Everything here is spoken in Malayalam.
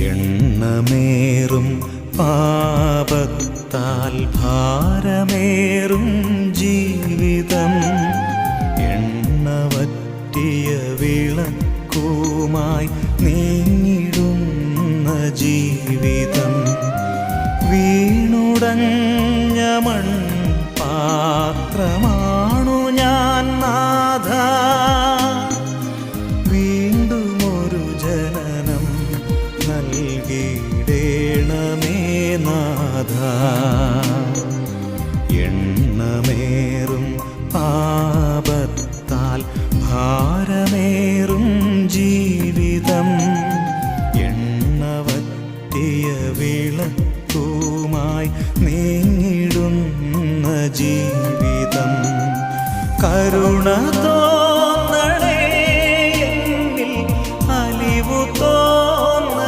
എണ്ണമേറും പാപത്താൽ ഭാരമേറും ജീവിതം, എണ്ണവറ്റിയ വിളക്കുമായി നീങ്ങിടുന്ന ജീവിതം, വീണുടഞ്ഞ മൺപാത്രമാണു ഞാൻ നാഥ, വീണ്ടുമൊരു ജനനം നൽകിയിടേണമേ നാഥ. എണ്ണമേറും പാപത്താൽ ഭാരമേറും ജീവിതം, എണ്ണവറ്റിയ വിളക്കുമായി നീങ്ങിടുന്ന ജീവിതം, കരുണ